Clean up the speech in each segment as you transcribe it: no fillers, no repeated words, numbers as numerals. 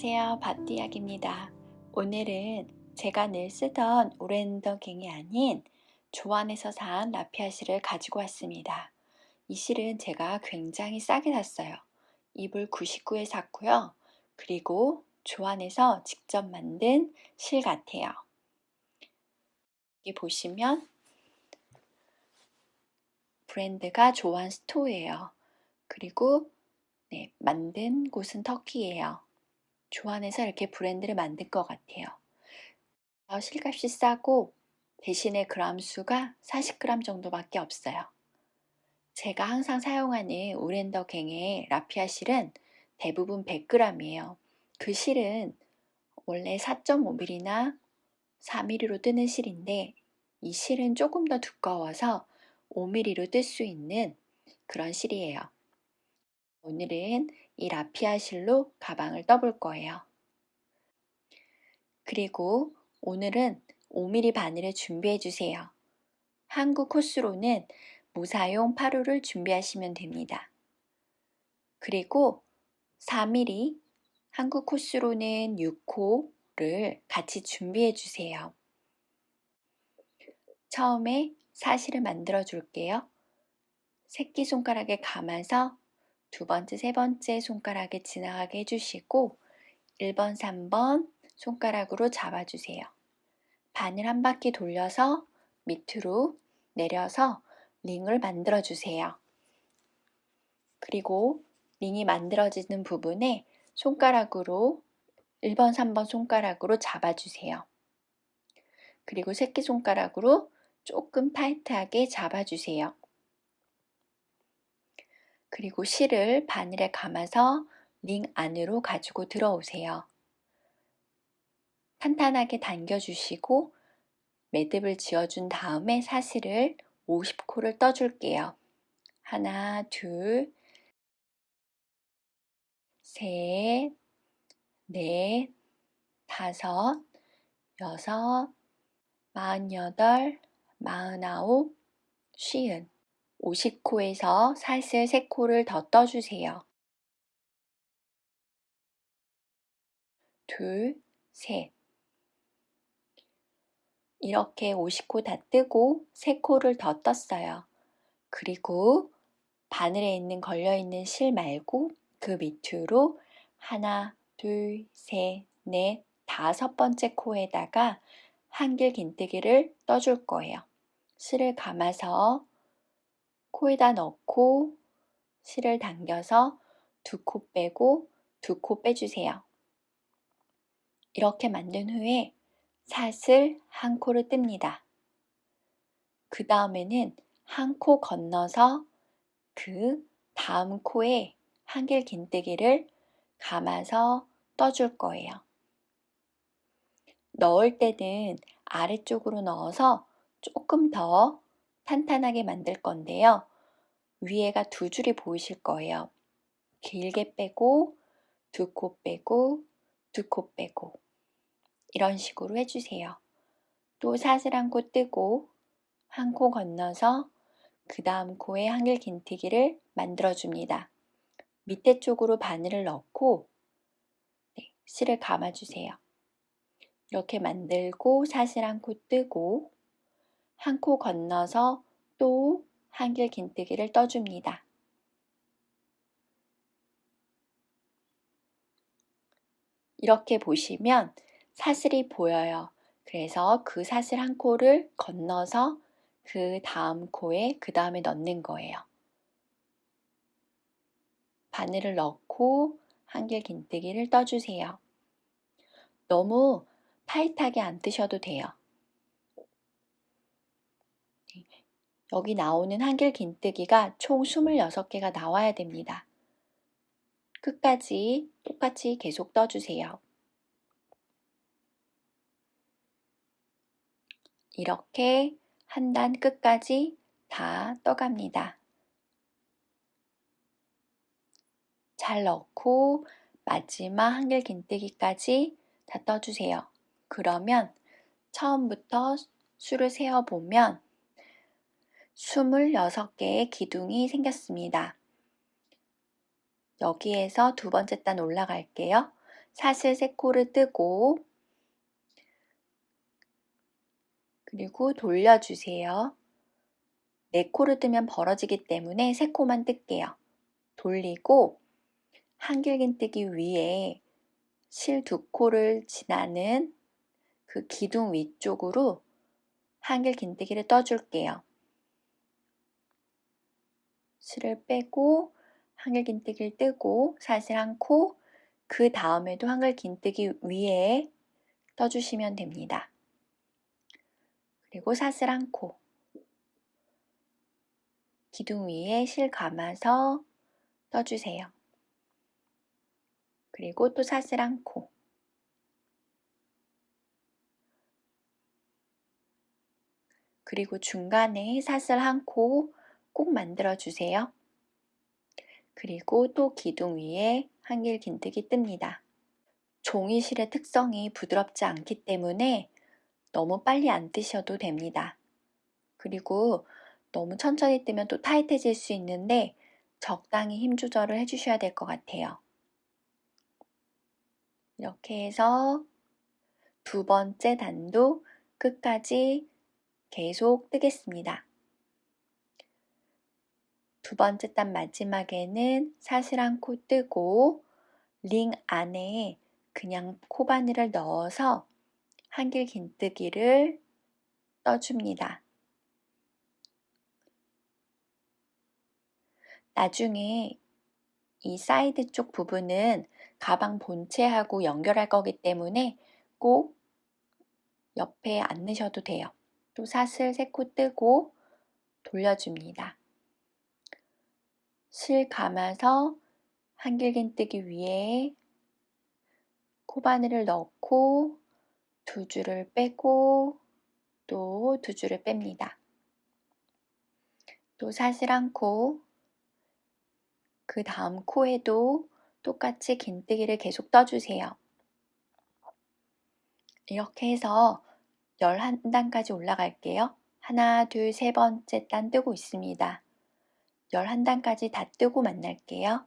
안녕하세요. 밭이야기입니다. 오늘은 제가 늘 쓰던 오렌더갱이 아닌 조안에서 산 라피아 실을 가지고 왔습니다. 이 실은 제가 굉장히 싸게 샀어요. 이불 99에 샀고요. 그리고 조안에서 직접 만든 실 같아요. 여기 보시면 브랜드가 조안 스토어예요. 그리고 만든 곳은 터키예요. 조안에서 이렇게 브랜드를 만든 것 같아요. 실값이 싸고 대신에 그람 수가 40g 정도밖에 없어요. 제가 항상 사용하는 오렌더 갱의 라피아 실은 대부분 100g이에요. 그 실은 원래 4.5mm나 4mm로 뜨는 실인데 이 실은 조금 더 두꺼워서 5mm로 뜰 수 있는 그런 실이에요. 오늘은 이 라피아 실로 가방을 떠볼 거예요. 그리고 오늘은 5mm 바늘을 준비해 주세요. 한국 코스로는 무사용 8호를 준비하시면 됩니다. 그리고 4mm, 한국 코스로는 6호를 같이 준비해 주세요. 처음에 사실을 만들어 줄게요. 새끼손가락에 감아서 두 번째, 세 번째 손가락에 지나가게 해주시고 1번, 3번 손가락으로 잡아주세요. 바늘 한 바퀴 돌려서 밑으로 내려서 링을 만들어 주세요. 그리고 링이 만들어지는 부분에 손가락으로 1번, 3번 손가락으로 잡아주세요. 그리고 새끼손가락으로 조금 타이트하게 잡아주세요. 그리고 실을 바늘에 감아서 링 안으로 가지고 들어오세요. 탄탄하게 당겨주시고 매듭을 지어준 다음에 사슬을 50코를 떠줄게요. 하나, 둘, 셋, 넷, 다섯, 여섯, 48, 49, 50. 50코에서 사슬 3코를 더 떠주세요. 둘, 셋. 이렇게 50코 다 뜨고 3코를 더 떴어요. 그리고 바늘에 걸려있는 실 말고 그 밑으로 하나, 둘, 셋, 넷, 5번째 코에다가 한길 긴뜨기를 떠줄 거예요. 실을 감아서 코에다 넣고 실을 당겨서 2코 빼고 2코 빼주세요. 이렇게 만든 후에 사슬 1코를 뜹니다. 그 다음에는 1코 건너서 그 다음 코에 한길 긴뜨기를 감아서 떠줄 거예요. 넣을 때는 아래쪽으로 넣어서 조금 더 탄탄하게 만들 건데요. 위에가 2줄이 보이실 거예요. 길게 빼고 2코 빼고 2코 빼고 이런 식으로 해주세요. 또 사슬 1코 뜨고 1코 건너서 그 다음 코에 한길 긴뜨기를 만들어 줍니다. 밑에 쪽으로 바늘을 넣고 실을 감아주세요. 이렇게 만들고 사슬 1코 뜨고 1코 건너서 또 한길 긴뜨기를 떠줍니다. 이렇게 보시면 사슬이 보여요. 그래서 그 사슬 1코를 건너서 그 다음 코에 그 다음에 넣는 거예요. 바늘을 넣고 한길 긴뜨기를 떠주세요. 너무 타이트하게 안 뜨셔도 돼요. 여기 나오는 한길 긴뜨기가 총 26개가 나와야 됩니다. 끝까지 똑같이 계속 떠주세요. 이렇게 한 단 끝까지 다 떠갑니다. 잘 넣고 마지막 한길 긴뜨기까지 다 떠주세요. 그러면 처음부터 수를 세어보면 26개의 기둥이 생겼습니다. 여기에서 두 번째 단 올라갈게요. 사슬 3코를 뜨고 그리고 돌려주세요. 4코를 뜨면 벌어지기 때문에 3코만 뜰게요. 돌리고 한길긴뜨기 위에 실 2코를 지나는 그 기둥 위쪽으로 한길긴뜨기를 떠줄게요. 실을 빼고 한길긴뜨기를 뜨고 사슬 1코, 그 다음에도 한길긴뜨기 위에 떠주시면 됩니다. 그리고 사슬 1코, 기둥 위에 실 감아서 떠주세요. 그리고 또 사슬 1코, 그리고 중간에 사슬 1코 꼭 만들어 주세요. 그리고 또 기둥 위에 한길긴뜨기 뜹니다. 종이실의 특성이 부드럽지 않기 때문에 너무 빨리 안 뜨셔도 됩니다. 그리고 너무 천천히 뜨면 또 타이트해질 수 있는데 적당히 힘 조절을 해주셔야 될 것 같아요. 이렇게 해서 2번째 단도 끝까지 계속 뜨겠습니다. 2번째 단 마지막에는 사슬 1코 뜨고 링 안에 그냥 코바늘을 넣어서 한길긴뜨기를 떠줍니다. 나중에 이 사이드 쪽 부분은 가방 본체하고 연결할 거기 때문에 꼭 옆에 안 넣으셔도 돼요. 또 사슬 3코 뜨고 돌려줍니다. 실 감아서 한길긴뜨기 위에 코바늘을 넣고 2줄을 빼고 또 2줄을 뺍니다. 또 사슬 1코, 그 다음 코에도 똑같이 긴뜨기를 계속 떠주세요. 이렇게 해서 11단까지 올라갈게요. 하나, 둘, 세 번째 단 뜨고 있습니다. 11단까지 다 뜨고 만날게요.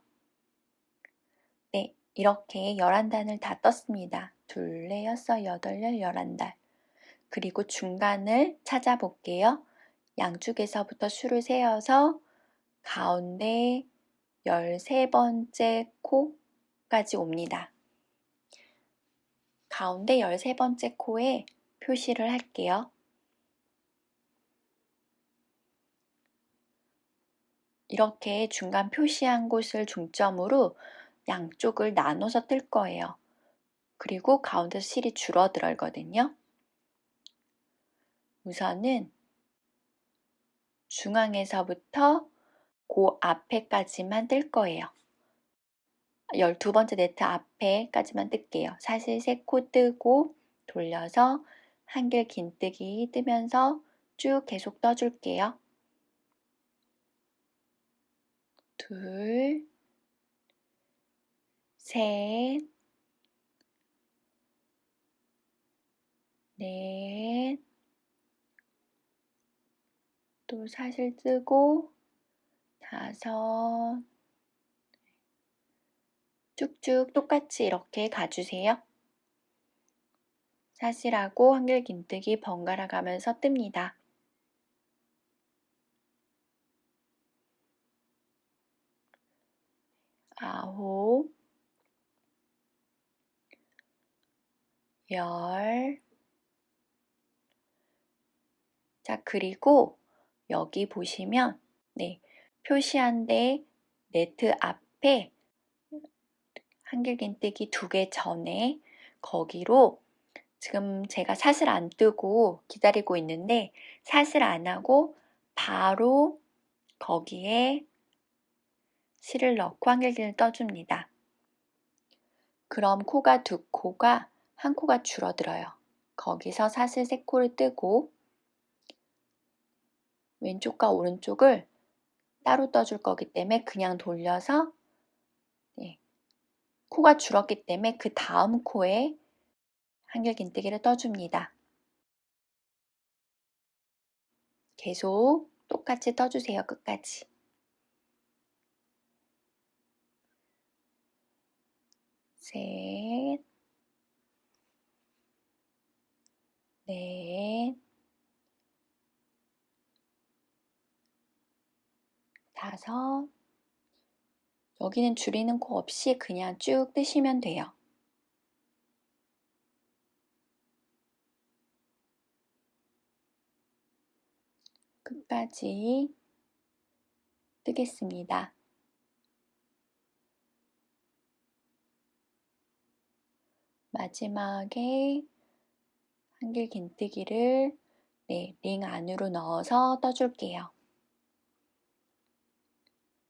네, 이렇게 11단을 다 떴습니다. 둘, 넷, 여섯, 여덟, 11단. 그리고 중간을 찾아볼게요. 양쪽에서부터 수를 세어서 가운데 13번째 코까지 옵니다. 가운데 13번째 코에 표시를 할게요. 이렇게 중간 표시한 곳을 중점으로 양쪽을 나눠서 뜰 거예요. 그리고 가운데서 실이 줄어들거든요. 우선은 중앙에서부터 그 앞에까지만 뜰 거예요. 12번째 네트 앞에까지만 뜰게요. 사슬 3코 뜨고 돌려서 한길긴뜨기 뜨면서 쭉 계속 떠줄게요. 둘, 셋, 넷, 또 사슬 뜨고 5, 쭉쭉 똑같이 이렇게 가주세요. 사슬하고 한길긴뜨기 번갈아 가면서 뜹니다. 9, 10. 자, 그리고 여기 보시면 표시한 데 네트 앞에 한길긴뜨기 2개 전에 거기로 지금 제가 사슬 안 뜨고 기다리고 있는데 사슬 안 하고 바로 거기에 실을 넣고 한길긴을 떠줍니다. 그럼 코가 2코가 1코가 줄어들어요. 거기서 사슬 3코를 뜨고 왼쪽과 오른쪽을 따로 떠줄 거기 때문에 그냥 돌려서 코가 줄었기 때문에 그 다음 코에 한길긴뜨기를 떠줍니다. 계속 똑같이 떠주세요. 끝까지. 셋, 넷, 다섯. 여기는 줄이는 코 없이 그냥 쭉 뜨시면 돼요. 끝까지 뜨겠습니다. 마지막에 한길 긴뜨기를 링 안으로 넣어서 떠줄게요.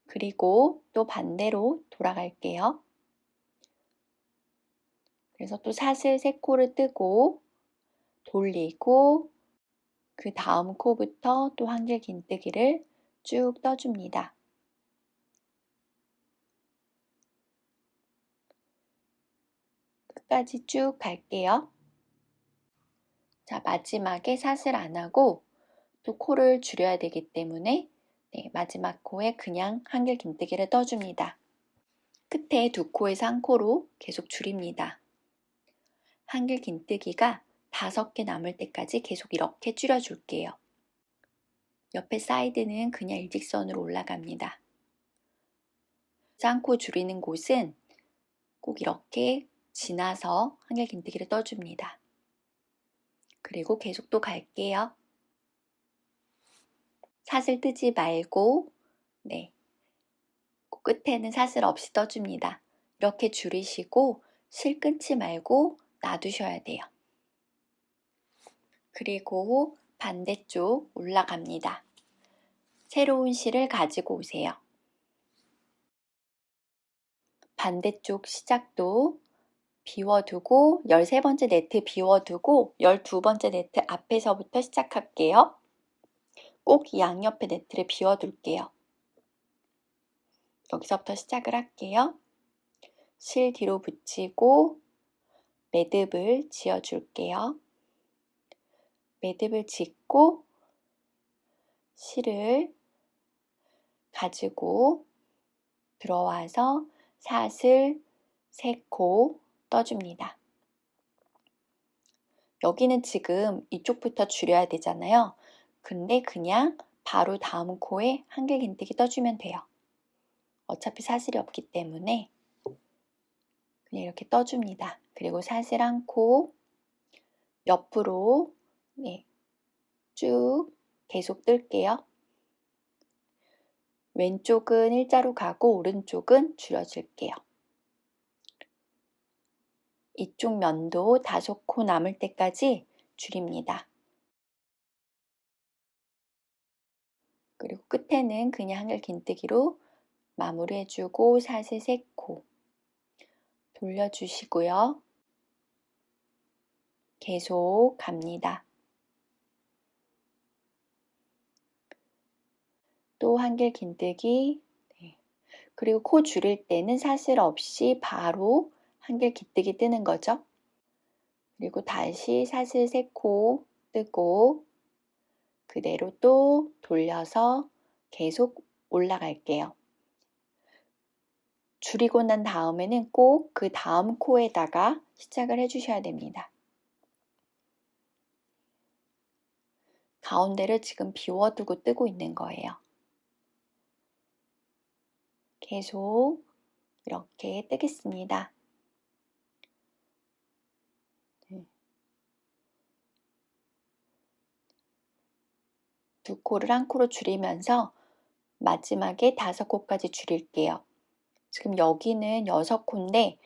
그리고 또 반대로 돌아갈게요. 그래서 또 사슬 3코를 뜨고 돌리고 그 다음 코부터 또 한길 긴뜨기를 쭉 떠줍니다. 끝까지 쭉 갈게요. 자, 마지막에 사슬 안 하고 또 코를 줄여야 되기 때문에 마지막 코에 그냥 한길 긴뜨기를 떠줍니다. 끝에 2코에서 1코로 계속 줄입니다. 한길 긴뜨기가 5개 남을 때까지 계속 이렇게 줄여줄게요. 옆에 사이드는 그냥 일직선으로 올라갑니다. 1코 줄이는 곳은 꼭 이렇게 지나서 한길 긴뜨기를 떠줍니다. 그리고 계속 또 갈게요. 사슬 뜨지 말고 끝에는 사슬 없이 떠줍니다. 이렇게 줄이시고 실 끊지 말고 놔두셔야 돼요. 그리고 반대쪽 올라갑니다. 새로운 실을 가지고 오세요. 반대쪽 시작도 비워두고 13번째 네트 비워두고 12번째 네트 앞에서부터 시작할게요. 꼭 이 양옆에 네트를 비워둘게요. 여기서부터 시작을 할게요. 실 뒤로 붙이고 매듭을 지어줄게요. 매듭을 짓고 실을 가지고 들어와서 사슬 3코 떠줍니다. 여기는 지금 이쪽부터 줄여야 되잖아요. 근데 그냥 바로 다음 코에 한길 긴뜨기 떠주면 돼요. 어차피 사슬이 없기 때문에 그냥 이렇게 떠줍니다. 그리고 사슬 1코 옆으로 쭉 계속 뜰게요. 왼쪽은 일자로 가고 오른쪽은 줄여줄게요. 이쪽 면도 5코 남을 때까지 줄입니다. 그리고 끝에는 그냥 한길 긴뜨기로 마무리해주고 사슬 3코 돌려주시고요. 계속 갑니다. 또 한길 긴뜨기 그리고 코 줄일 때는 사슬 없이 바로 한길 긴뜨기 뜨는 거죠. 그리고 다시 사슬 3코 뜨고 그대로 또 돌려서 계속 올라갈게요. 줄이고 난 다음에는 꼭 그 다음 코에다가 시작을 해주셔야 됩니다. 가운데를 지금 비워두고 뜨고 있는 거예요. 계속 이렇게 뜨겠습니다. 두 코를 1코로 줄이면서 마지막에 5코까지 줄일게요. 지금 여기는 6코인데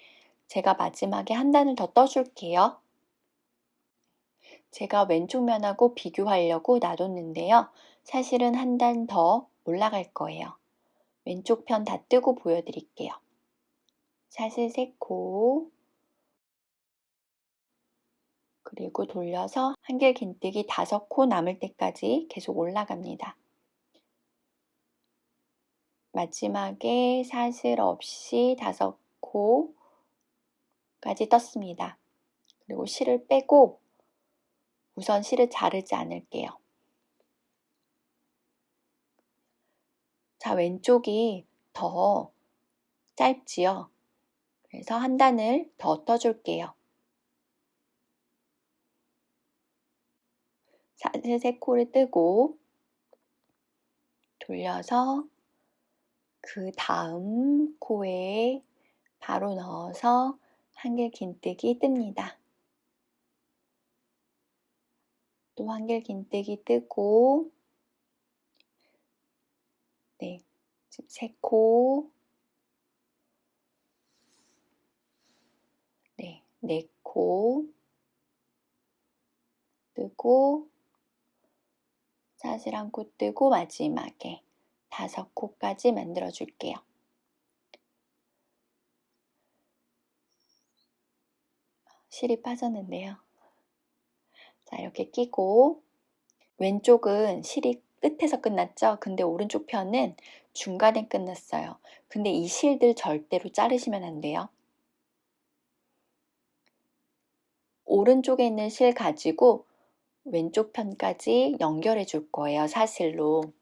제가 마지막에 한 단을 더 떠줄게요. 제가 왼쪽 면하고 비교하려고 놔뒀는데요. 사실은 한 단 더 올라갈 거예요. 왼쪽 편 다 뜨고 보여드릴게요. 사슬 3코 그리고 돌려서 한길 긴뜨기 5코 남을 때까지 계속 올라갑니다. 마지막에 사슬 없이 5코까지 떴습니다. 그리고 실을 빼고 우선 실을 자르지 않을게요. 자, 왼쪽이 더 짧지요? 그래서 한 단을 더 떠줄게요. 사슬 3코를 뜨고 돌려서 그 다음 코에 바로 넣어서 한길긴뜨기 뜹니다. 또 한길긴뜨기 뜨고 네, 지금 3코 네, 4코 뜨고 사슬 1코 뜨고 마지막에 5코까지 만들어 줄게요. 실이 빠졌는데요. 자, 이렇게 끼고 왼쪽은 실이 끝에서 끝났죠? 근데 오른쪽 편은 중간에 끝났어요. 근데 이 실들 절대로 자르시면 안 돼요. 오른쪽에 있는 실 가지고 왼쪽 편까지 연결해 줄 거예요, 사슬로.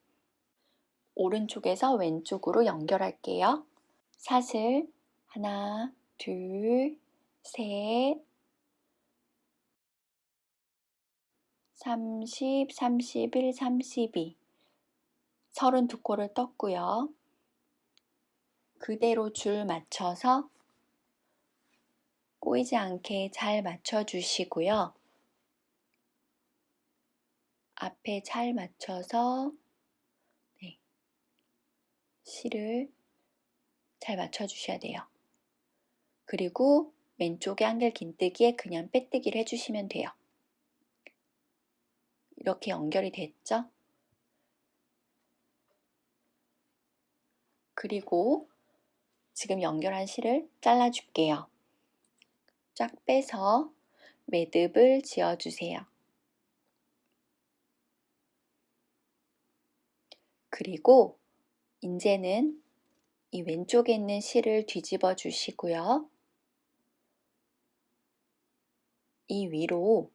오른쪽에서 왼쪽으로 연결할게요. 사슬 하나, 둘, 셋, 30, 31, 32 32코를 떴고요. 그대로 줄 맞춰서 꼬이지 않게 잘 맞춰 주시고요. 앞에 잘 맞춰서 네, 실을 잘 맞춰 주셔야 돼요. 그리고 왼쪽에 한길긴뜨기에 그냥 빼뜨기를 해주시면 돼요. 이렇게 연결이 됐죠? 그리고 지금 연결한 실을 잘라줄게요. 쫙 빼서 매듭을 지어주세요. 그리고 이제는 이 왼쪽에 있는 실을 뒤집어 주시고요. 이 위로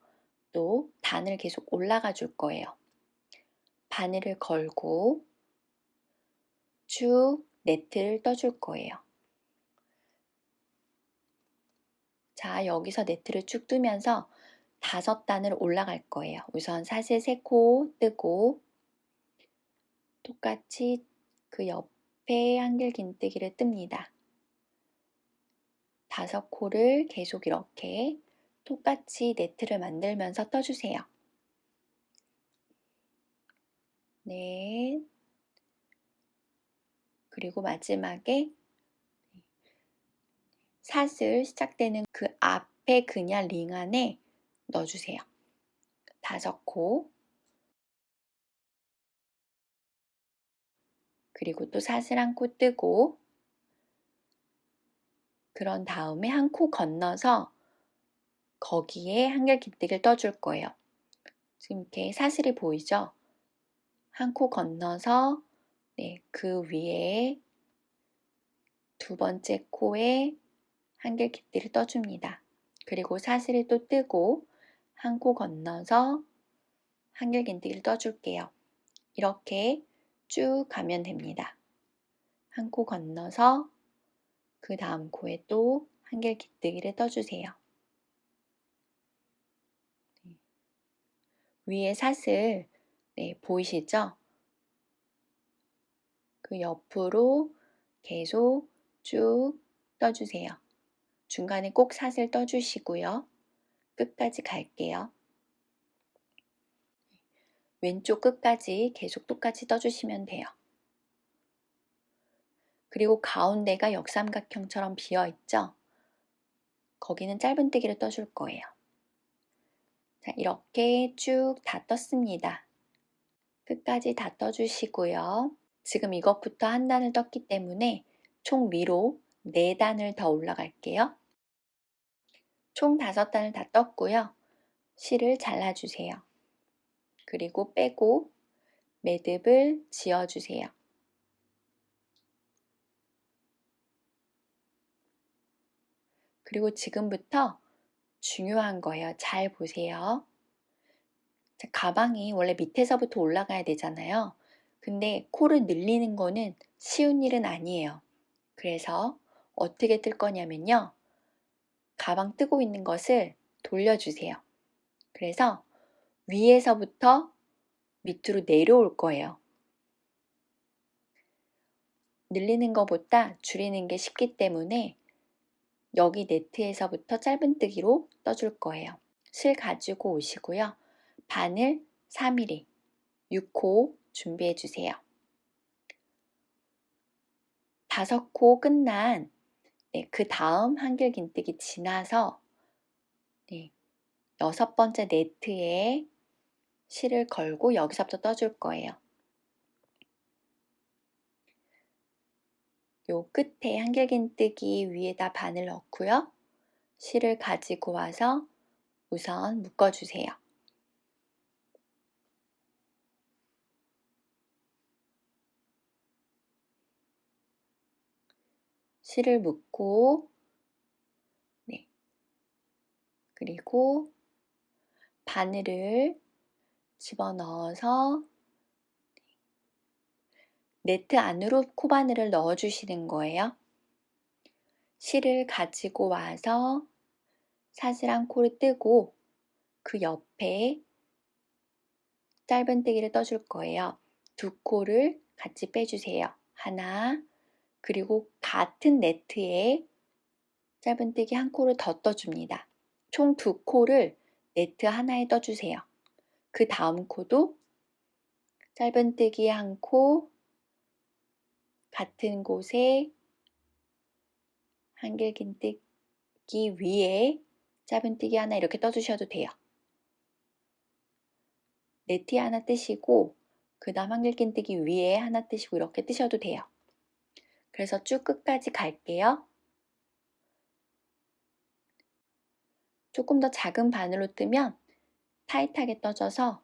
또 단을 계속 올라가 줄 거예요. 바늘을 걸고 쭉 네트를 떠줄 거예요. 자, 여기서 네트를 쭉 뜨면서 5단을 올라갈 거예요. 우선 사슬 3코 뜨고 똑같이 그 옆에 한길긴뜨기를 뜹니다. 5코를 계속 이렇게 똑같이 네트를 만들면서 떠주세요. 네. 그리고 마지막에 사슬 시작되는 그 앞에 그냥 링 안에 넣어주세요. 5코. 그리고 또 사슬 1코 뜨고 그런 다음에 1코 건너서 거기에 한길긴뜨기를 떠줄 거예요. 지금 이렇게 사슬이 보이죠? 1코 건너서 네, 그 위에 2번째 코에 한길긴뜨기를 떠줍니다. 그리고 사슬이 또 뜨고 1코 건너서 한길긴뜨기를 떠줄게요. 이렇게 쭉 가면 됩니다. 1코 건너서 그 다음 코에 또 한길긴뜨기를 떠주세요. 위에 사슬 네, 보이시죠? 그 옆으로 계속 쭉 떠주세요. 중간에 꼭 사슬 떠주시고요. 끝까지 갈게요. 왼쪽 끝까지 계속 똑같이 떠주시면 돼요. 그리고 가운데가 역삼각형처럼 비어있죠? 거기는 짧은뜨기를 떠줄 거예요. 자, 이렇게 쭉 다 떴습니다. 끝까지 다 떠주시고요. 지금 이것부터 한 단을 떴기 때문에 총 위로 4단을 더 올라갈게요. 총 5단을 다 떴고요. 실을 잘라주세요. 그리고 빼고 매듭을 지어주세요. 그리고 지금부터 중요한 거예요. 잘 보세요. 자, 가방이 원래 밑에서부터 올라가야 되잖아요. 근데 코를 늘리는 거는 쉬운 일은 아니에요. 그래서 어떻게 뜰 거냐면요. 가방 뜨고 있는 것을 돌려주세요. 그래서 위에서부터 밑으로 내려올 거예요. 늘리는 것보다 줄이는 게 쉽기 때문에 여기 네트에서부터 짧은뜨기로 떠줄 거예요. 실 가지고 오시고요. 바늘 4mm, 6코 준비해 주세요. 5코 끝난 그 다음 한길긴뜨기 지나서 6번째 네트에 실을 걸고 여기서부터 떠줄 거예요. 요 끝에 한길긴뜨기 위에다 바늘 넣고요. 실을 가지고 와서 우선 묶어주세요. 실을 묶고 그리고 바늘을 집어넣어서 네트 안으로 코바늘을 넣어주시는 거예요. 실을 가지고 와서 사슬한 코를 뜨고 그 옆에 짧은뜨기를 떠줄 거예요. 2코를 같이 빼주세요. 하나, 그리고 같은 네트에 짧은뜨기 1코를 더 떠줍니다. 총 2코를 네트 하나에 떠주세요. 그 다음 코도 짧은뜨기 1코, 같은 곳에 한길긴뜨기 위에 짧은뜨기 하나 이렇게 떠주셔도 돼요. 네트 하나 뜨시고 그 다음 한길긴뜨기 위에 하나 뜨시고 이렇게 뜨셔도 돼요. 그래서 쭉 끝까지 갈게요. 조금 더 작은 바늘로 뜨면 타이트하게 떠져서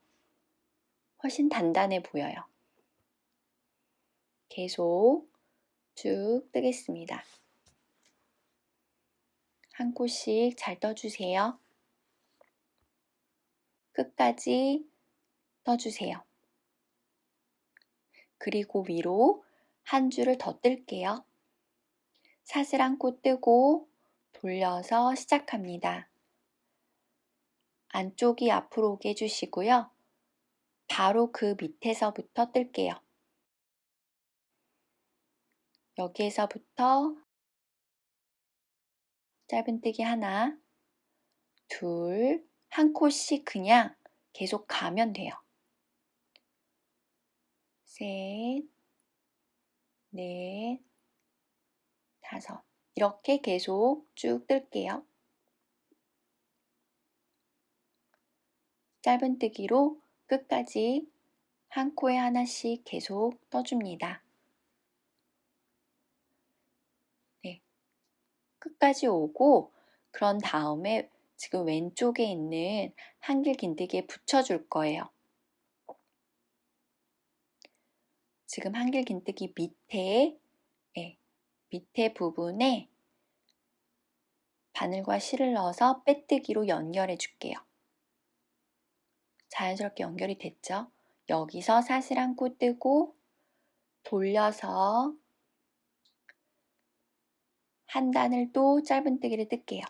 훨씬 단단해 보여요. 계속 쭉 뜨겠습니다. 한 코씩 잘 떠주세요. 끝까지 떠주세요. 그리고 위로 한 줄을 더 뜰게요. 사슬 한 코 뜨고 돌려서 시작합니다. 안쪽이 앞으로 오게 해주시고요. 바로 그 밑에서부터 뜰게요. 여기에서부터 짧은뜨기 하나, 둘, 한 코씩 그냥 계속 가면 돼요. 셋, 넷, 다섯. 이렇게 계속 쭉 뜰게요. 짧은뜨기로 끝까지 한 코에 하나씩 계속 떠줍니다. 끝까지 오고 그런 다음에 지금 왼쪽에 있는 한길긴뜨기에 붙여줄 거예요. 지금 한길긴뜨기 밑에 부분에 바늘과 실을 넣어서 빼뜨기로 연결해 줄게요. 자연스럽게 연결이 됐죠? 여기서 사슬 한 코 뜨고 돌려서 한 단을 또 짧은뜨기를 뜰게요.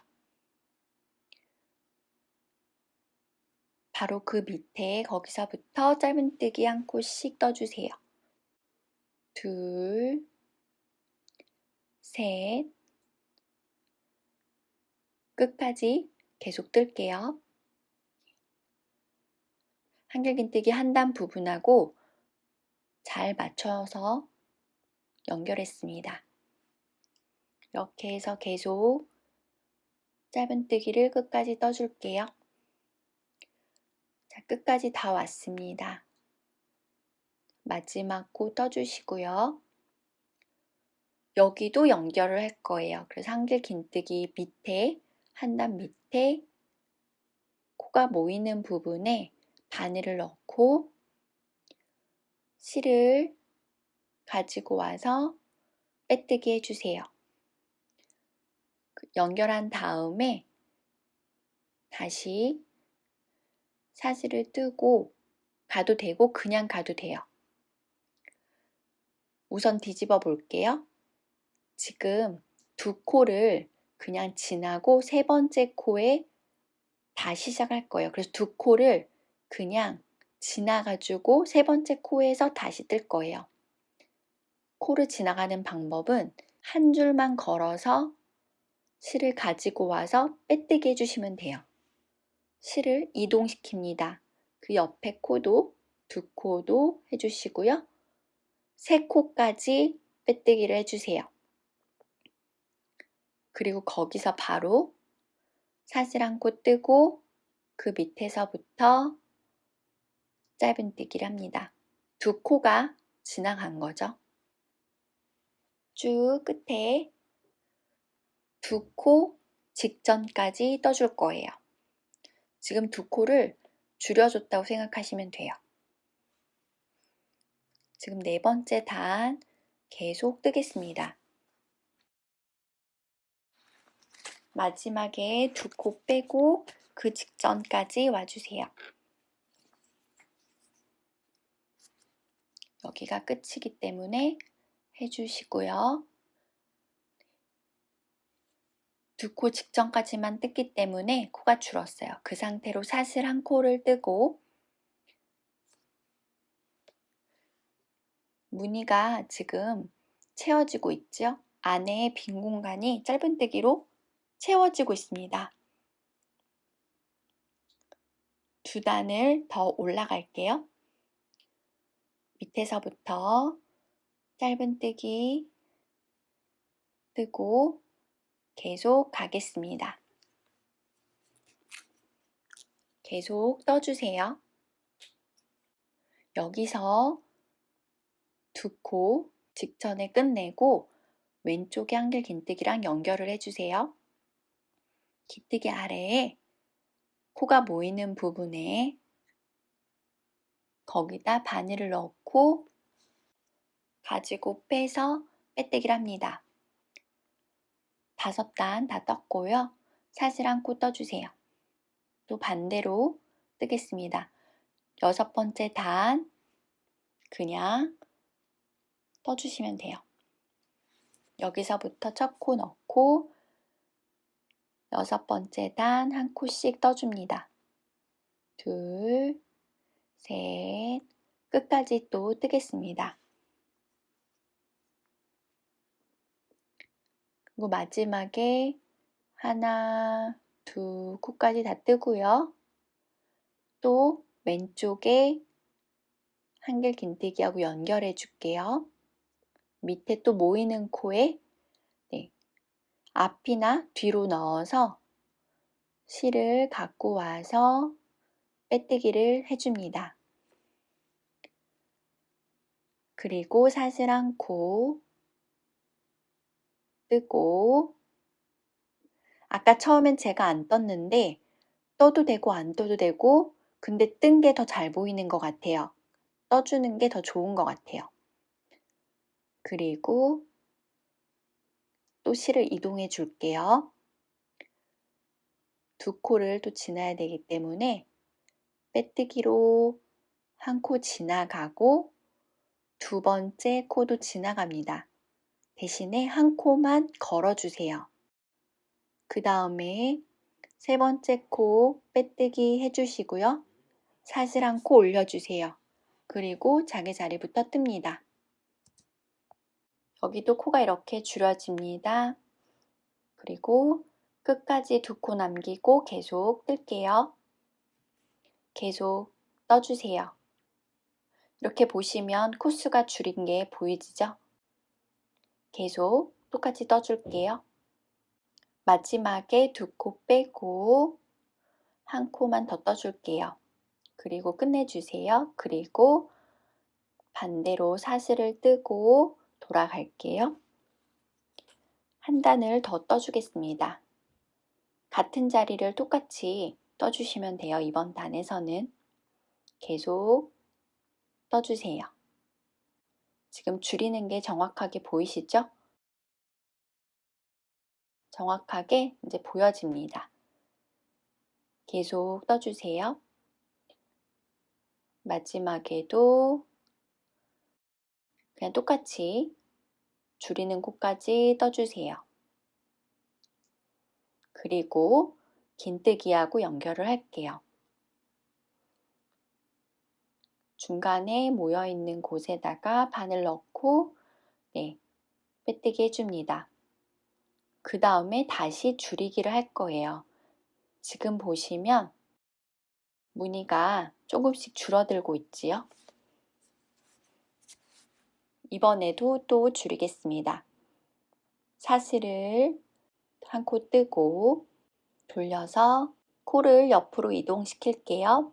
바로 그 밑에 거기서부터 짧은뜨기 한 코씩 떠주세요. 둘, 셋, 끝까지 계속 뜰게요. 한길긴뜨기 한 단 부분하고 잘 맞춰서 연결했습니다. 이렇게 해서 계속 짧은뜨기를 끝까지 떠줄게요. 자, 끝까지 다 왔습니다. 마지막 코 떠주시고요. 여기도 연결을 할 거예요. 그래서 한길긴뜨기 밑에, 한 단 밑에 코가 모이는 부분에 바늘을 넣고 실을 가지고 와서 빼뜨기 해주세요. 연결한 다음에 다시 사슬을 뜨고 가도 되고 그냥 가도 돼요. 우선 뒤집어 볼게요. 지금 두 코를 그냥 지나고 세 번째 코에 다시 시작할 거예요. 그래서 두 코를 그냥 지나가지고 세 번째 코에서 다시 뜰 거예요. 코를 지나가는 방법은 한 줄만 걸어서 실을 가지고 와서 빼뜨기 해주시면 돼요. 실을 이동시킵니다. 그 옆에 코도 두 코도 해주시고요. 세 코까지 빼뜨기를 해주세요. 그리고 거기서 바로 사슬 한 코 뜨고 그 밑에서부터 짧은뜨기를 합니다. 두 코가 지나간 거죠. 쭉 끝에 두 코 직전까지 떠줄 거예요. 지금 두 코를 줄여줬다고 생각하시면 돼요. 지금 네 번째 단 계속 뜨겠습니다. 마지막에 두 코 빼고 그 직전까지 와주세요. 여기가 끝이기 때문에 해주시고요. 두 코 직전까지만 뜯기 때문에 코가 줄었어요. 그 상태로 사슬 한 코를 뜨고 무늬가 지금 채워지고 있죠? 안에 빈 공간이 짧은뜨기로 채워지고 있습니다. 두 단을 더 올라갈게요. 밑에서부터 짧은뜨기 뜨고 계속 가겠습니다. 계속 떠주세요. 여기서 두 코 직전에 끝내고 왼쪽에 한길 긴뜨기랑 연결을 해주세요. 긴뜨기 아래에 코가 모이는 부분에 거기다 바늘을 넣고 가지고 빼서 빼뜨기를 합니다. 5단 다 떴고요. 사슬 한 코 떠주세요. 또 반대로 뜨겠습니다. 6번째 단 그냥 떠주시면 돼요. 여기서부터 첫 코 넣고 6번째 단 한 코씩 떠줍니다. 둘, 셋, 끝까지 또 뜨겠습니다. 그리고 마지막에 하나, 두 코까지 다 뜨고요. 또 왼쪽에 한길 긴뜨기하고 연결해 줄게요. 밑에 또 모이는 코에 앞이나 뒤로 넣어서 실을 갖고 와서 빼뜨기를 해줍니다. 그리고 사슬 한 코 뜨고 아까 처음엔 제가 안 떴는데 떠도 되고 안 떠도 되고 근데 뜬 게 더 잘 보이는 것 같아요. 떠주는 게 더 좋은 것 같아요. 그리고 또 실을 이동해 줄게요. 두 코를 또 지나야 되기 때문에 빼뜨기로 한 코 지나가고 두 번째 코도 지나갑니다. 대신에 한 코만 걸어주세요. 그 다음에 세 번째 코 빼뜨기 해주시고요. 사슬 한 코 올려주세요. 그리고 자기 자리부터 뜹니다. 여기도 코가 이렇게 줄여집니다. 그리고 끝까지 두 코 남기고 계속 뜰게요. 계속 떠주세요. 이렇게 보시면 코수가 줄인 게 보이시죠? 계속 똑같이 떠줄게요. 마지막에 두 코 빼고 한 코만 더 떠줄게요. 그리고 끝내주세요. 그리고 반대로 사슬을 뜨고 돌아갈게요. 한 단을 더 떠주겠습니다. 같은 자리를 똑같이 떠주시면 돼요. 이번 단에서는 계속 떠주세요. 지금 줄이는 게 정확하게 보이시죠? 정확하게 이제 보여집니다. 계속 떠주세요. 마지막에도 그냥 똑같이 줄이는 코까지 떠주세요. 그리고 긴뜨기하고 연결을 할게요. 중간에 모여있는 곳에다가 바늘 넣고 빼뜨기 해줍니다. 그 다음에 다시 줄이기를 할 거예요. 지금 보시면 무늬가 조금씩 줄어들고 있지요? 이번에도 또 줄이겠습니다. 사슬을 한 코 뜨고 돌려서 코를 옆으로 이동시킬게요.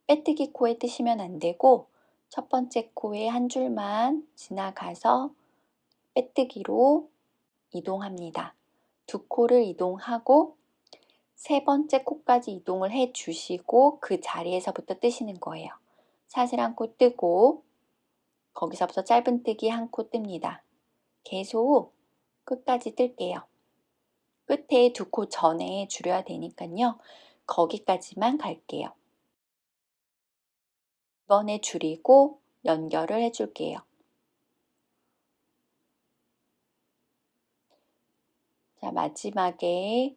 빼뜨기 코에 뜨시면 안 되고 첫 번째 코에 한 줄만 지나가서 빼뜨기로 이동합니다. 두 코를 이동하고 세 번째 코까지 이동을 해 주시고 그 자리에서부터 뜨시는 거예요. 사슬 한 코 뜨고 거기서부터 짧은뜨기 한 코 뜹니다. 계속 끝까지 뜰게요. 끝에 두 코 전에 줄여야 되니까요. 거기까지만 갈게요. 이번에 줄이고 연결을 해줄게요. 자, 마지막에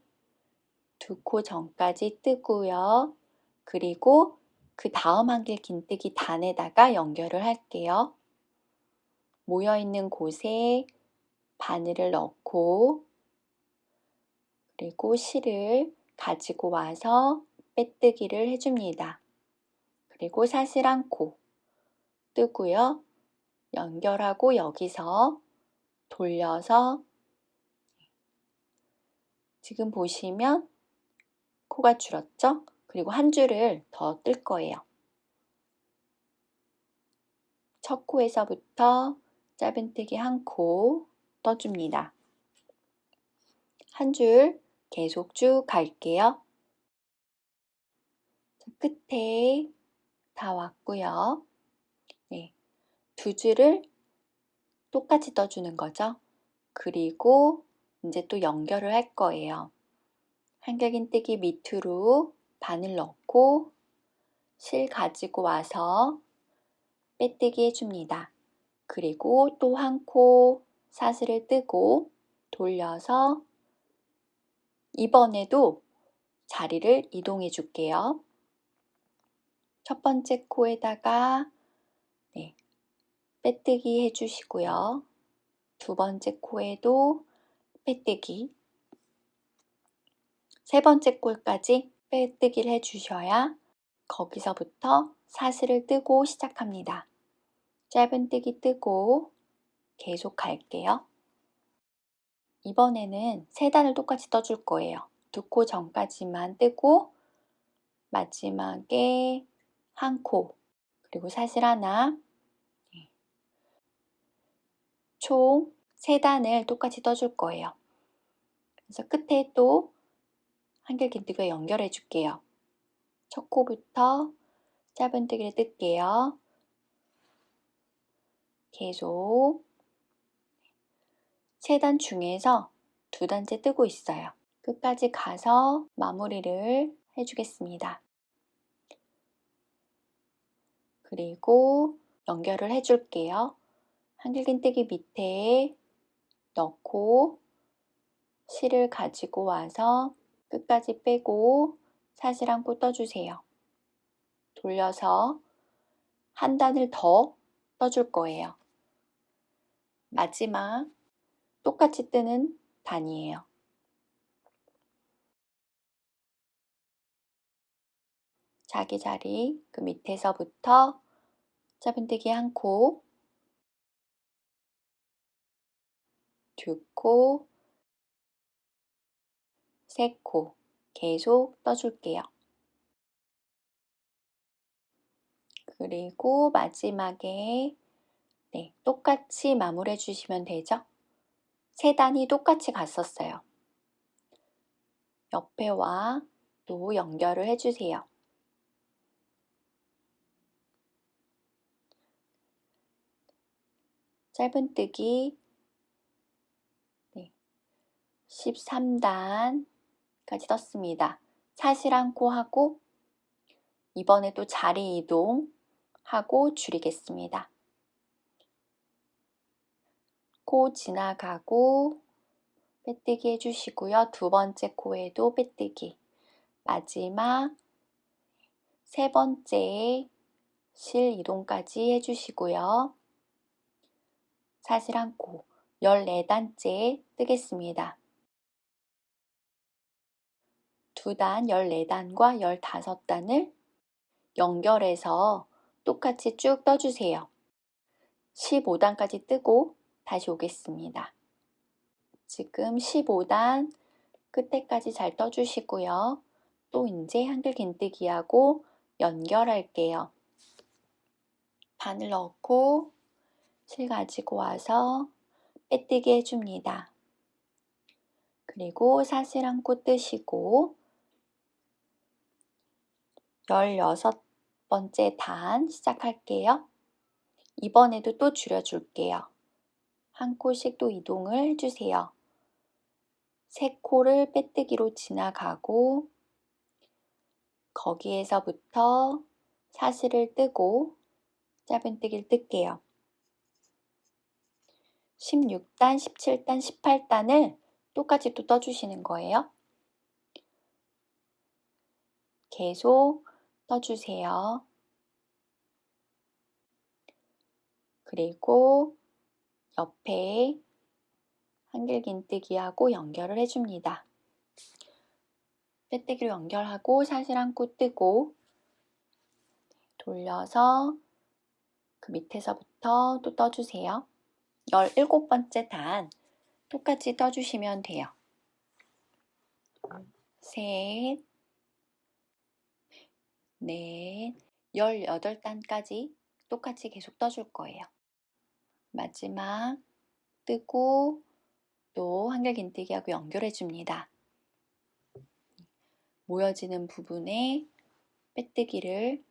두 코 전까지 뜨고요. 그리고 그 다음 한길 긴뜨기 단에다가 연결을 할게요. 모여있는 곳에 바늘을 넣고 그리고 실을 가지고 와서 빼뜨기를 해줍니다. 그리고 사슬 한 코 뜨고요. 연결하고 여기서 돌려서 지금 보시면 코가 줄었죠? 그리고 한 줄을 더 뜰 거예요. 첫 코에서부터 짧은뜨기 한 코 떠줍니다. 한 줄 계속 쭉 갈게요. 끝에 다 왔고요. 두 줄을 똑같이 떠주는 거죠. 그리고 이제 또 연결을 할 거예요. 한길긴뜨기 밑으로 바늘 넣고 실 가지고 와서 빼뜨기 해줍니다. 그리고 또 한 코 사슬을 뜨고 돌려서 이번에도 자리를 이동해 줄게요. 첫 번째 코에다가 빼뜨기 해주시고요. 두 번째 코에도 빼뜨기, 세 번째 코까지 빼뜨기를 해주셔야 거기서부터 사슬을 뜨고 시작합니다. 짧은뜨기 뜨고 계속 갈게요. 이번에는 세 단을 똑같이 떠줄 거예요. 두 코 전까지만 뜨고 마지막에 한 코, 그리고 사슬 하나, 총 세 단을 똑같이 떠줄 거예요. 그래서 끝에 또 한길긴뜨기와 연결해 줄게요. 첫 코부터 짧은뜨기를 뜰게요. 계속 세 단 중에서 두 단째 뜨고 있어요. 끝까지 가서 마무리를 해주겠습니다. 그리고 연결을 해줄게요. 한길긴뜨기 밑에 넣고 실을 가지고 와서 끝까지 빼고 사슬 한 코 떠주세요. 돌려서 한 단을 더 떠줄 거예요. 마지막 똑같이 뜨는 단이에요. 자기 자리 그 밑에서부터 짧은뜨기 한 코, 두 코, 세 코 계속 떠줄게요. 그리고 마지막에 똑같이 마무리해 주시면 되죠? 세 단이 똑같이 갔었어요. 옆에와 또 연결을 해주세요. 짧은뜨기 13단까지 떴습니다. 사슬 한 코 하고 이번에 또 자리 이동하고 줄이겠습니다. 코 지나가고 빼뜨기 해주시고요. 두 번째 코에도 빼뜨기. 마지막 세 번째 실 이동까지 해주시고요. 사슬 한 코, 14단째 뜨겠습니다. 2단 14단과 15단을 연결해서 똑같이 쭉 떠주세요. 15단까지 뜨고 다시 오겠습니다. 지금 15단 끝에까지 잘 떠주시고요. 또 이제 한글 긴뜨기하고 연결할게요. 바늘 넣고 실 가지고 와서 빼뜨기 해줍니다. 그리고 사슬 한 코 뜨시고 16번째 단 시작할게요. 이번에도 또 줄여줄게요. 한 코씩 또 이동을 해주세요. 세 코를 빼뜨기로 지나가고 거기에서부터 사슬을 뜨고 짧은뜨기를 뜰게요. 16단, 17단, 18단을 똑같이 또 떠주시는 거예요. 계속 떠주세요. 그리고 옆에 한길 긴뜨기하고 연결을 해줍니다. 빼뜨기로 연결하고 사슬 한 코 뜨고 돌려서 그 밑에서부터 또 떠주세요. 17번째 단 똑같이 떠주시면 돼요. 셋, 넷, 18단까지 똑같이 계속 떠줄 거예요. 마지막 뜨고 또 한길 긴뜨기하고 연결해 줍니다. 모여지는 부분에 빼뜨기를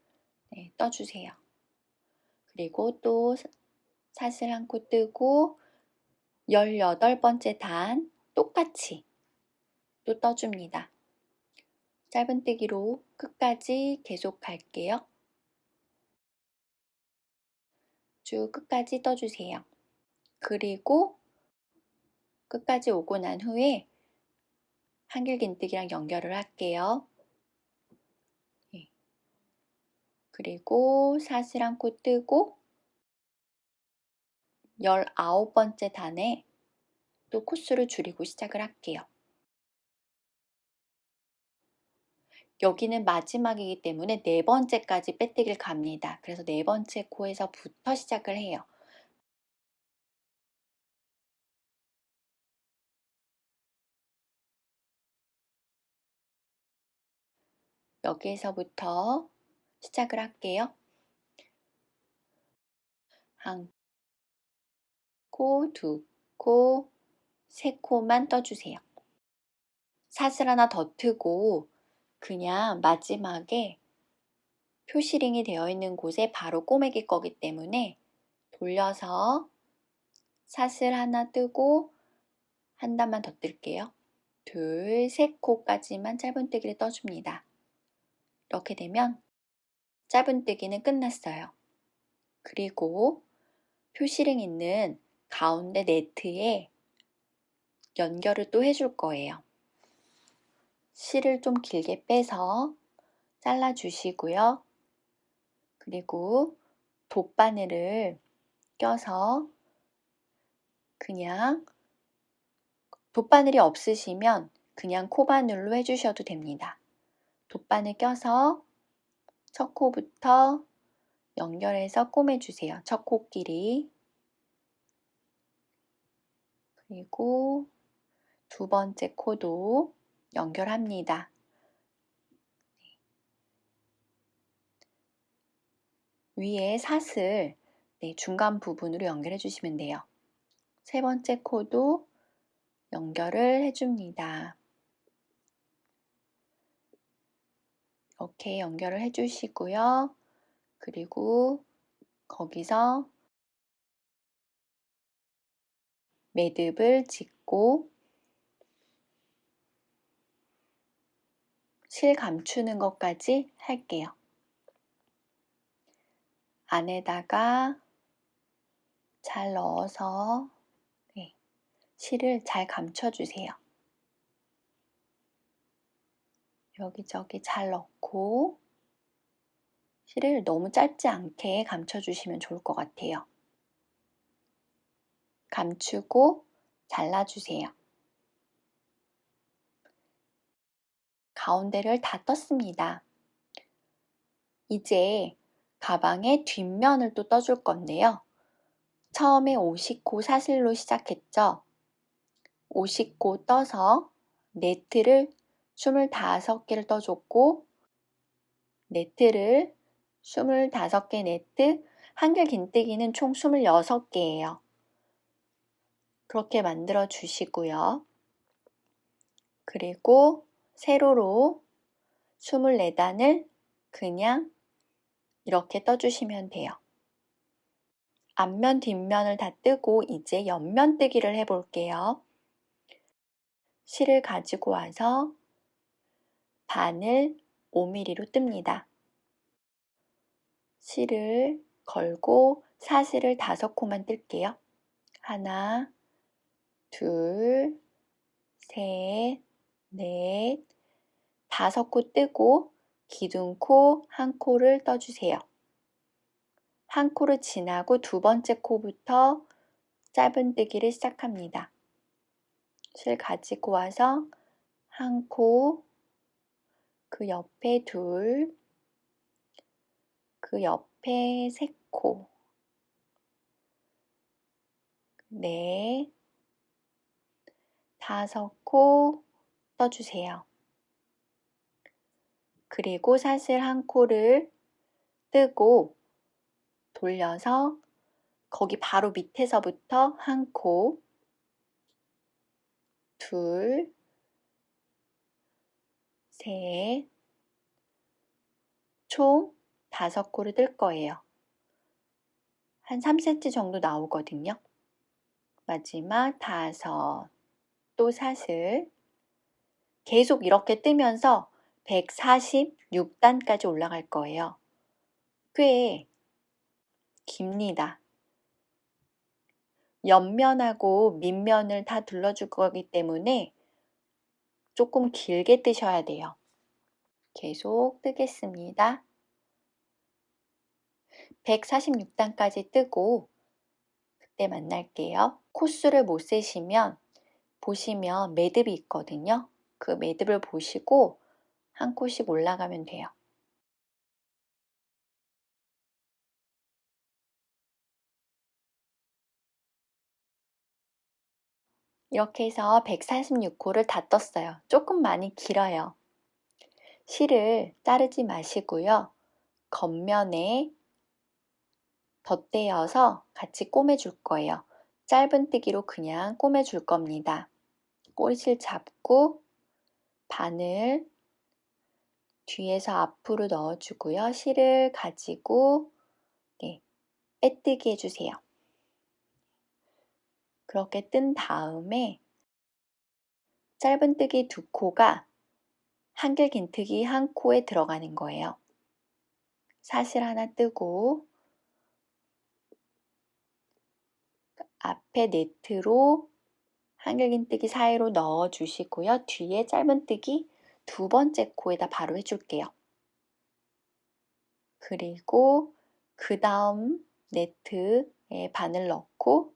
떠주세요. 그리고 또 사슬 한 코 뜨고 18번째 단 똑같이 또 떠줍니다. 짧은뜨기로 끝까지 계속 갈게요. 쭉 끝까지 떠주세요. 그리고 끝까지 오고 난 후에 한길 긴뜨기랑 연결을 할게요. 그리고 사슬 한 코 뜨고 19번째 단에 또 코수를 줄이고 시작을 할게요. 여기는 마지막이기 때문에 4번째까지 빼뜨기를 갑니다. 그래서 4번째 코에서부터 시작을 해요. 여기에서부터 시작을 할게요. 한 코, 두 코, 세 코만 떠주세요. 사슬 하나 더 트고 그냥 마지막에 표시링이 되어 있는 곳에 바로 꼬매길 거기 때문에 돌려서 사슬 하나 뜨고 한 단만 더 뜰게요. 둘, 세 코까지만 짧은뜨기를 떠줍니다. 이렇게 되면 짧은뜨기는 끝났어요. 그리고 표시링 있는 가운데 네트에 연결을 또 해줄 거예요. 실을 좀 길게 빼서 잘라주시고요. 그리고 돗바늘을 껴서 그냥 돗바늘이 없으시면 그냥 코바늘로 해주셔도 됩니다. 돗바늘 껴서 첫 코부터 연결해서 꼬매주세요. 첫 코끼리. 그리고 두 번째 코도 연결합니다. 위에 사슬 중간 부분으로 연결해 주시면 돼요. 세 번째 코도 연결을 해줍니다. 이렇게 연결을 해주시고요. 그리고 거기서 매듭을 짓고 실 감추는 것까지 할게요. 안에다가 잘 넣어서 실을 잘 감춰주세요. 여기저기 잘 넣고 실을 너무 짧지 않게 감춰주시면 좋을 것 같아요. 감추고 잘라주세요. 가운데를 다 떴습니다. 이제 가방의 뒷면을 또 떠줄 건데요. 처음에 50코 사슬로 시작했죠. 50코 떠서 네트를 25개를 떠줬고 네트를 25개 네트, 한길 긴뜨기는 총 26개예요. 그렇게 만들어 주시고요. 그리고 세로로 24단을 그냥 이렇게 떠주시면 돼요. 앞면 뒷면을 다 뜨고 이제 옆면 뜨기를 해볼게요. 실을 가지고 와서 반을 5mm로 뜹니다. 실을 걸고 사슬을 5코만 뜰게요. 하나, 둘, 셋, 넷, 5코 뜨고 기둥코 한 코를 떠주세요. 한 코를 지나고 두 번째 코부터 짧은뜨기를 시작합니다. 실 가지고 와서 한 코, 그 옆에 둘, 그 옆에 세 코, 넷, 5코 떠주세요. 그리고 사슬 한 코를 뜨고 돌려서 거기 바로 밑에서부터 한 코, 둘, 셋, 총 5코를 뜰 거예요. 한 3cm 정도 나오거든요. 마지막 5, 또 사슬. 계속 이렇게 뜨면서 146단까지 올라갈 거예요. 꽤 깁니다. 옆면하고 밑면을 다 둘러줄 거기 때문에 조금 길게 뜨셔야 돼요. 계속 뜨겠습니다. 146단까지 뜨고 그때 만날게요. 코수를 못 세시면 보시면 매듭이 있거든요. 그 매듭을 보시고 한 코씩 올라가면 돼요. 이렇게 해서 146코를 다 떴어요. 조금 많이 길어요. 실을 자르지 마시고요. 겉면에 덧대어서 같이 꼬매줄 거예요. 짧은뜨기로 그냥 꼬매줄 겁니다. 꼬리실 잡고 바늘 뒤에서 앞으로 넣어주고요. 실을 가지고 빼뜨기 해주세요. 그렇게 뜬 다음에 짧은뜨기 2코가 한길 긴뜨기 1코에 들어가는 거예요. 사슬 하나 뜨고 앞에 네트로 한길 긴뜨기 사이로 넣어주시고요. 뒤에 짧은뜨기 2번째 코에다 바로 해줄게요. 그리고 그 다음 네트에 바늘 넣고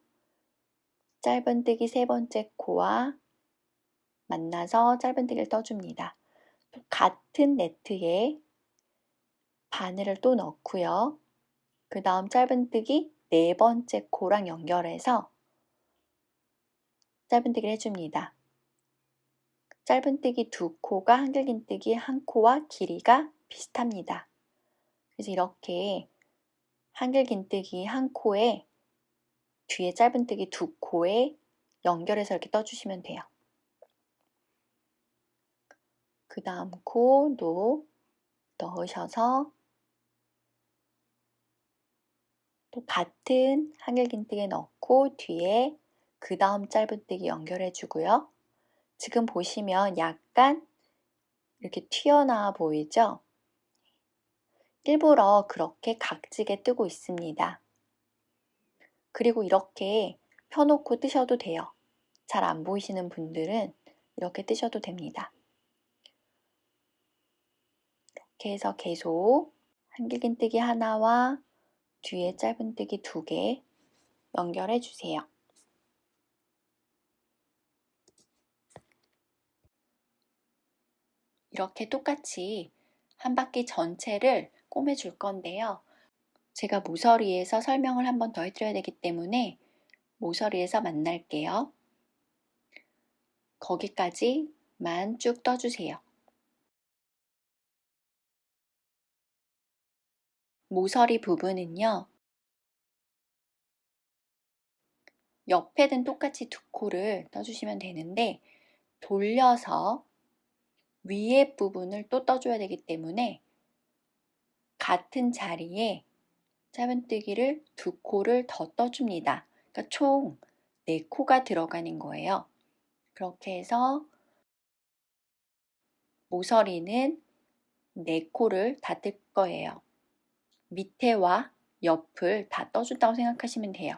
짧은뜨기 3번째 코와 만나서 짧은뜨기를 떠줍니다. 또 같은 네트에 바늘을 또 넣고요. 그 다음 짧은뜨기 4번째 코랑 연결해서 짧은뜨기를 해줍니다. 짧은뜨기 2코가 한길긴뜨기 1코와 길이가 비슷합니다. 그래서 이렇게 한길긴뜨기 1코에 뒤에 짧은뜨기 2코에 연결해서 이렇게 떠주시면 돼요. 그 다음 코도 넣으셔서 또 같은 한길긴뜨기에 넣고 뒤에 그 다음 짧은뜨기 연결해 주고요. 지금 보시면 약간 이렇게 튀어나와 보이죠? 일부러 그렇게 각지게 뜨고 있습니다. 그리고 이렇게 펴놓고 뜨셔도 돼요. 잘 안 보이시는 분들은 이렇게 뜨셔도 됩니다. 이렇게 해서 계속 한길긴뜨기 하나와 뒤에 짧은뜨기 2개 연결해 주세요. 이렇게 똑같이 한 바퀴 전체를 꼬매줄 건데요. 제가 모서리에서 설명을 한 번 더 해드려야 되기 때문에 모서리에서 만날게요. 거기까지만 쭉 떠주세요. 모서리 부분은요, 옆에는 똑같이 2코를 떠주시면 되는데 돌려서 위에 부분을 또 떠줘야 되기 때문에 같은 자리에 짧은뜨기를 2코를 더 떠줍니다. 그러니까 총 4코가 들어가는 거예요. 그렇게 해서 모서리는 4코를 다 뜰 거예요. 밑에와 옆을 다 떠준다고 생각하시면 돼요.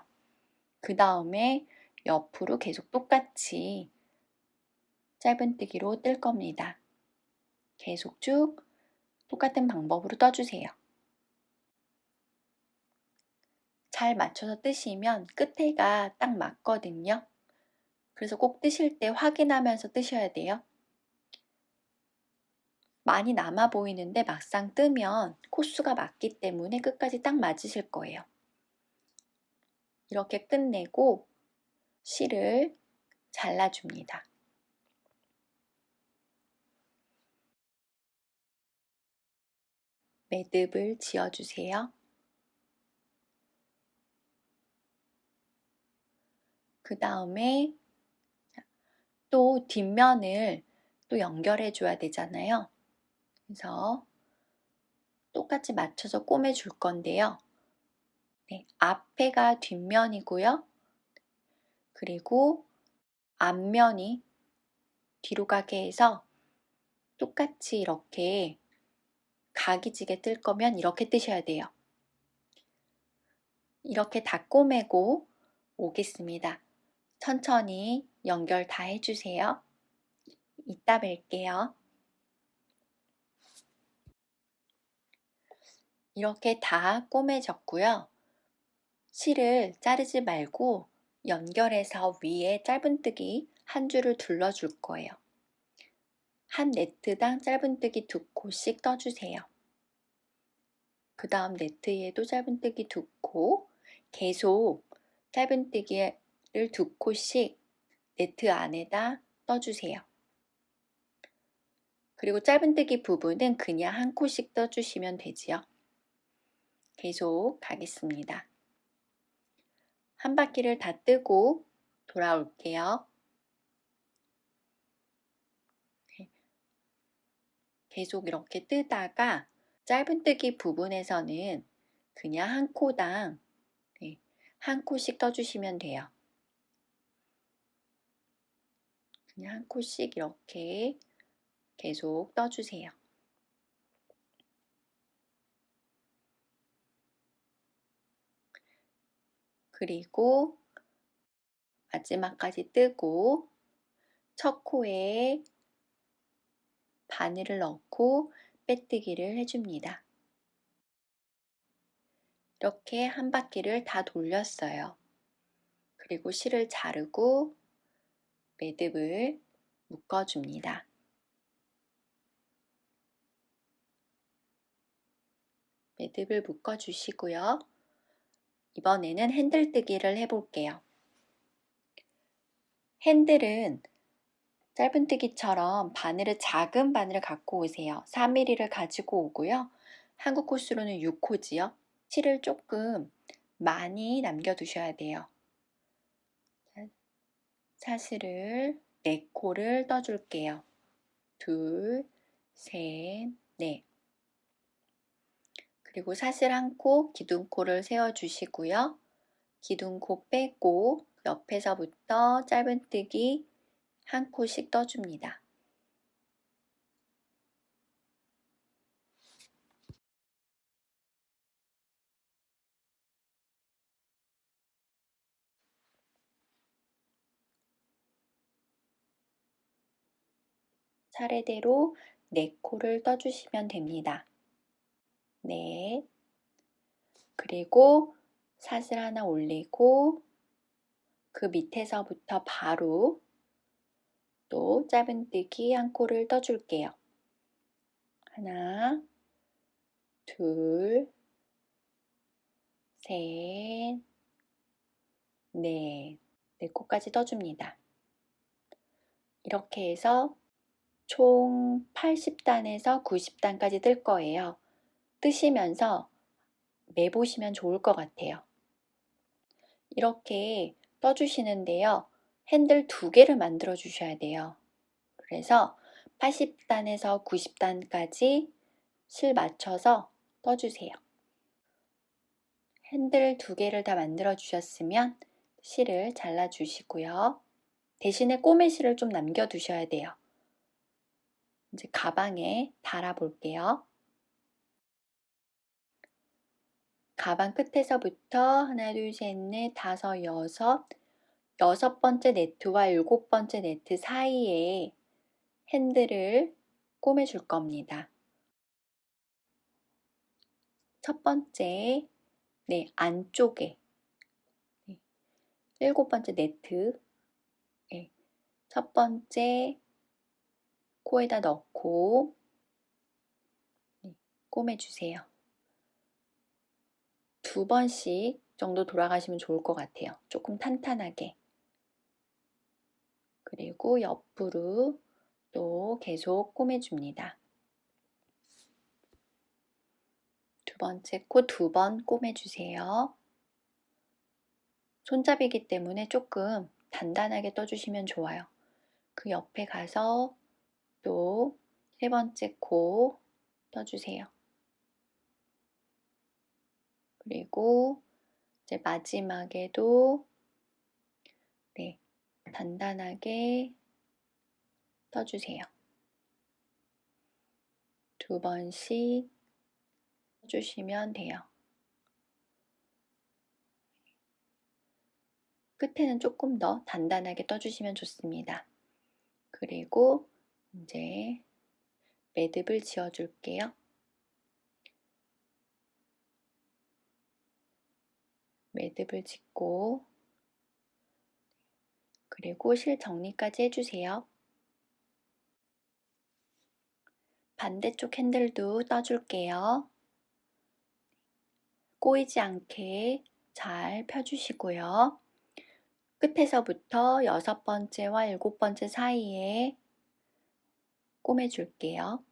그 다음에 옆으로 계속 똑같이 짧은뜨기로 뜰 겁니다. 계속 쭉 똑같은 방법으로 떠주세요. 잘 맞춰서 뜨시면 끝에가 딱 맞거든요. 그래서 꼭 뜨실 때 확인하면서 뜨셔야 돼요. 많이 남아 보이는데 막상 뜨면 코수가 맞기 때문에 끝까지 딱 맞으실 거예요. 이렇게 끝내고 실을 잘라줍니다. 매듭을 지어주세요. 그 다음에 또 뒷면을 또 연결해 줘야 되잖아요. 그래서 똑같이 맞춰서 꼬매 줄 건데요. 네, 앞에가 뒷면이고요. 그리고 앞면이 뒤로 가게 해서 똑같이 이렇게 각이 지게 뜰 거면 이렇게 뜨셔야 돼요. 이렇게 다 꼬매고 오겠습니다. 천천히 연결 다 해주세요. 이따 뵐게요. 이렇게 다 꼬매졌고요. 실을 자르지 말고 연결해서 위에 짧은뜨기 한 줄을 둘러줄 거예요. 한 네트당 짧은뜨기 2코씩 떠주세요. 그 다음 네트에도 짧은뜨기 2코, 계속 짧은뜨기를 2코씩 네트 안에다 떠주세요. 그리고 짧은뜨기 부분은 그냥 한 코씩 떠주시면 되지요. 계속 가겠습니다. 한 바퀴를 다 뜨고 돌아올게요. 계속 이렇게 뜨다가 짧은뜨기 부분에서는 그냥 한 코당 한 코씩 떠주시면 돼요. 그냥 한 코씩 이렇게 계속 떠주세요. 그리고 마지막까지 뜨고 첫 코에 바늘을 넣고 빼뜨기를 해줍니다. 이렇게 한 바퀴를 다 돌렸어요. 그리고 실을 자르고 매듭을 묶어줍니다. 매듭을 묶어주시고요. 이번에는 핸들뜨기를 해볼게요. 핸들은 짧은뜨기처럼 작은 바늘을 갖고 오세요. 4mm를 가지고 오고요. 한국 코수로는 6코지요. 실을 조금 많이 남겨두셔야 돼요. 사슬을 4코를 떠줄게요. 둘, 셋, 넷. 그리고 사슬 1코, 기둥코를 세워주시고요. 기둥코 빼고 옆에서부터 짧은뜨기 1코씩 떠줍니다. 차례대로 네 코를 떠주시면 됩니다. 네. 그리고 사슬 하나 올리고 그 밑에서부터 바로 또 짧은뜨기 한 코를 떠줄게요. 하나, 둘, 셋, 넷. 네 코까지 떠줍니다. 이렇게 해서 총 80단에서 90단까지 뜰 거예요. 뜨시면서 매보시면 좋을 것 같아요. 이렇게 떠주시는데요. 핸들 2개를 만들어 주셔야 돼요. 그래서 80단에서 90단까지 실 맞춰서 떠주세요. 핸들 2개를 다 만들어 주셨으면 실을 잘라 주시고요. 대신에 꼬매실을 좀 남겨 두셔야 돼요. 이제 가방에 달아 볼게요. 가방 끝에서부터 하나, 둘, 셋, 넷, 다섯, 여섯 번째 네트와 7번째 네트 사이에 핸들을 꼬매 줄 겁니다. 첫 번째, 안쪽에 7번째 네트, 첫 번째 코에다 넣고 꼬매주세요. 2번씩 정도 돌아가시면 좋을 것 같아요. 조금 탄탄하게. 그리고 옆으로 또 계속 꼬매줍니다. 2번째 코 2번 꼬매주세요. 손잡이기 때문에 조금 단단하게 떠주시면 좋아요. 그 옆에 가서 또 3번째 코 떠주세요. 그리고 이제 마지막에도 단단하게 떠주세요. 2번씩 떠주시면 돼요. 끝에는 조금 더 단단하게 떠주시면 좋습니다. 그리고 이제 매듭을 지어줄게요. 매듭을 짓고 그리고 실 정리까지 해주세요. 반대쪽 핸들도 떠줄게요. 꼬이지 않게 잘 펴주시고요. 끝에서부터 6번째와 7번째 사이에 꼬매줄게요.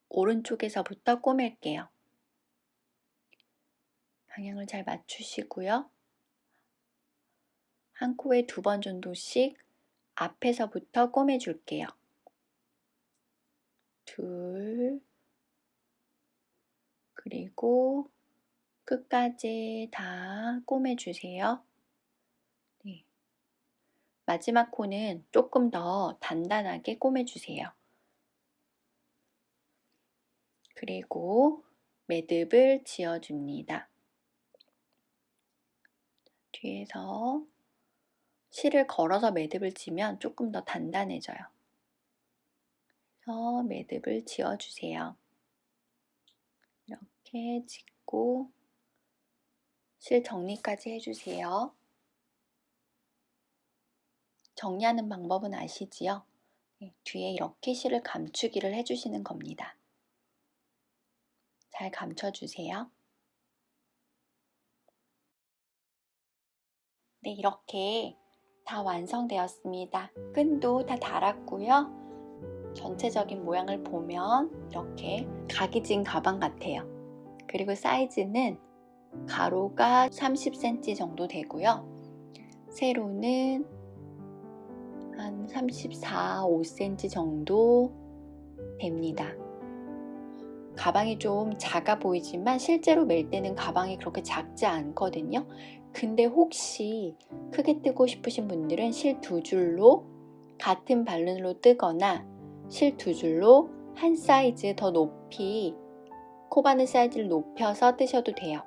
오른쪽에서부터 꼬맬게요. 방향을 잘 맞추시고요. 한 코에 2번 정도씩 앞에서부터 꼬매줄게요. 둘, 그리고 끝까지 다 꼬매주세요. 마지막 코는 조금 더 단단하게 꼬매주세요. 그리고 매듭을 지어줍니다. 뒤에서 실을 걸어서 매듭을 지면 조금 더 단단해져요. 그래서 매듭을 지어주세요. 이렇게 짓고 실 정리까지 해주세요. 정리하는 방법은 아시지요? 뒤에 이렇게 실을 감추기를 해주시는 겁니다. 잘 감춰주세요. 네, 이렇게 다 완성되었습니다. 끈도 다 달았고요. 전체적인 모양을 보면 이렇게 각이진 가방 같아요. 그리고 사이즈는 가로가 30cm 정도 되고요. 세로는 한 34, 5cm 정도 됩니다. 가방이 좀 작아 보이지만 실제로 멜 때는 가방이 그렇게 작지 않거든요. 근데 혹시 크게 뜨고 싶으신 분들은 실 2줄로 같은 발른으로 뜨거나 실 2줄로 한 사이즈 더 높이 코바늘 사이즈를 높여서 뜨셔도 돼요.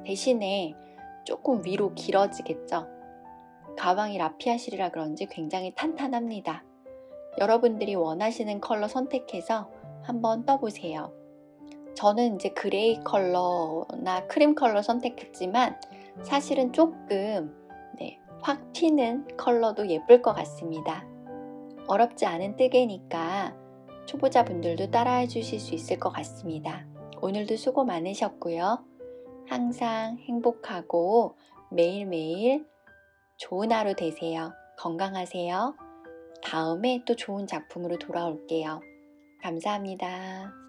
대신에 조금 위로 길어지겠죠. 가방이 라피아 실이라 그런지 굉장히 탄탄합니다. 여러분들이 원하시는 컬러 선택해서 한번 떠보세요. 저는 이제 그레이 컬러나 크림 컬러 선택했지만 사실은 조금 확 튀는 컬러도 예쁠 것 같습니다. 어렵지 않은 뜨개니까 초보자분들도 따라해 주실 수 있을 것 같습니다. 오늘도 수고 많으셨고요. 항상 행복하고 매일매일 좋은 하루 되세요. 건강하세요. 다음에 또 좋은 작품으로 돌아올게요. 감사합니다.